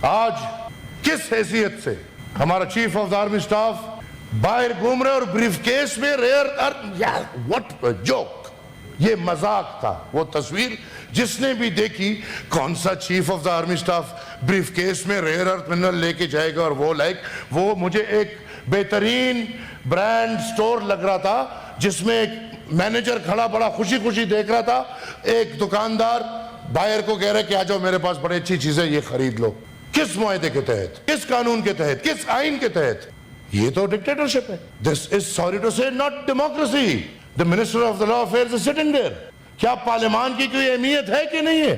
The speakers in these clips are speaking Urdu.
آج کس حیثیت سے ہمارا chief of the army staff باہر گھوم رہے اور بریف کیس میں what a joke. یہ مذاق تھا. وہ تصویر جس نے بھی دیکھی, کون سا chief of the army staff brief case میں ریئر ارتھ منرل لے کے جائے گا, اور وہ مجھے ایک بہترین برانڈ سٹور لگ رہا تھا جس میں ایک مینیجر کھڑا بڑا خوشی خوشی دیکھ رہا تھا, ایک دکاندار بائر کو کہہ رہے کہ آجاؤ میرے پاس بڑی اچھی چیزیں یہ خرید لو. کس معاہدے کے تحت, کس قانون کے تحت, کس آئین کے تحت؟ یہ تو ڈکٹیٹرشپ ہے. This is sorry to say not democracy. The Minister of the Law Affairs is sitting there. کیا پارلیمان کی کوئی اہمیت ہے کہ نہیں ہے؟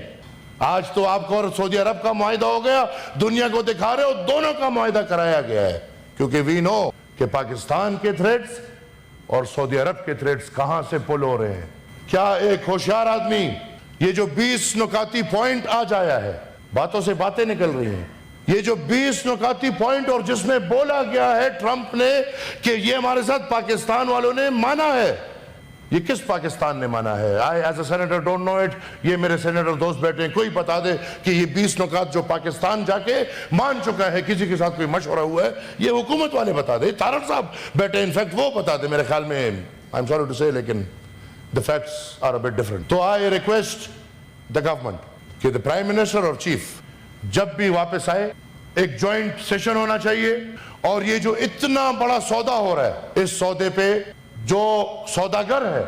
آج تو آپ کو اور سعودی عرب کا معاہدہ ہو گیا, دنیا کو دکھا رہے ہو, دونوں کا معاہدہ کرایا گیا ہے, کیونکہ we know کہ پاکستان کے تھریٹس اور سعودی عرب کے تھریٹس کہاں سے پل ہو رہے ہیں. کیا ایک ہوشیار آدمی یہ جو 20 نکاتی پوائنٹ آج آیا ہے, باتوں سے باتیں نکل رہی ہیں, یہ جو 20 نکاتی پوائنٹ اور جس میں بولا گیا ہے ٹرمپ نے کہ یہ ہمارے ساتھ پاکستان والوں نے مانا ہے, یہ کس پاکستان نے مانا ہے؟ I as a senator don't know it. یہ میرے سینیٹر دوست بیٹھے ہیں, کوئی بتا دے کہ یہ 20 نکات جو پاکستان جا کے مان چکا ہے, کسی کے ساتھ کوئی مشورہ ہوا ہے, یہ حکومت والے بتا دے. طارق صاحب بیٹھے, انفیکٹ وہ بتا دے میرے خیال میں. I'm sorry to say, لیکن the facts are a bit different. تو I request the government کہ the prime minister اور chief جب بھی واپس آئے ایک جوائنٹ سیشن ہونا چاہیے, اور یہ جو اتنا بڑا سودا ہو رہا ہے, اس سودے پہ جو سوداگر ہے,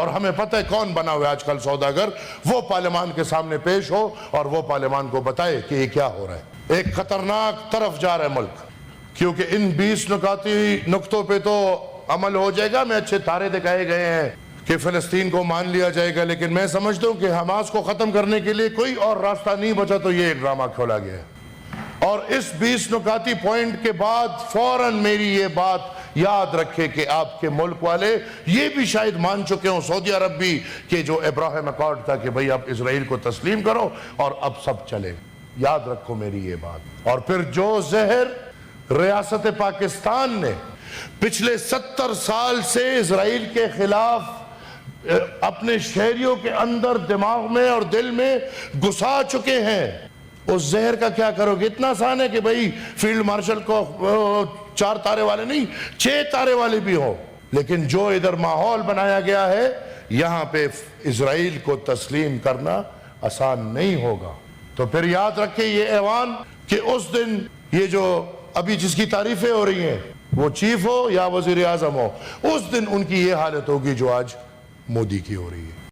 اور ہمیں پتہ ہے کون بنا ہوا ہے آج کل سوداگر, وہ پارلیمان کے سامنے پیش ہو اور وہ پارلیمان کو بتائے کہ یہ کیا ہو رہا ہے. ایک خطرناک طرف جا رہا ہے ملک, کیونکہ ان 20 نکاتی نقطوں پہ تو عمل ہو جائے گا. میں اچھے تارے دکھائے گئے ہیں کہ فلسطین کو مان لیا جائے گا, لیکن میں سمجھتا ہوں کہ حماس کو ختم کرنے کے لیے کوئی اور راستہ نہیں بچا, تو یہ ایک ڈرامہ کھولا گیا ہے. اور اس 20 نکاتی پوائنٹ کے بعد فوراً میری یہ بات یاد رکھے کہ آپ کے ملک والے یہ بھی شاید مان چکے ہوں, سعودی عرب بھی, کہ جو ابراہیم اکارڈ تھا کہ بھئی اب اسرائیل کو تسلیم کرو اور اب سب چلے. یاد رکھو میری یہ بات. اور پھر جو زہر ریاست پاکستان نے پچھلے 70 سال سے اسرائیل کے خلاف اپنے شہریوں کے اندر, دماغ میں اور دل میں گھسا چکے ہیں, اس زہر کا کیا کرو گے؟ اتنا آسان ہے کہ بھئی فیلڈ مارشل کو 4 تارے والے نہیں 6 تارے والے بھی ہو, لیکن جو ادھر ماحول بنایا گیا ہے یہاں پہ اسرائیل کو تسلیم کرنا آسان نہیں ہوگا. تو پھر یاد رکھیں یہ ایوان کہ اس دن یہ جو ابھی جس کی تعریفیں ہو رہی ہیں, وہ چیف ہو یا وزیر اعظم ہو, اس دن ان کی یہ حالت ہوگی جو آج مودی کی ہو رہی ہے.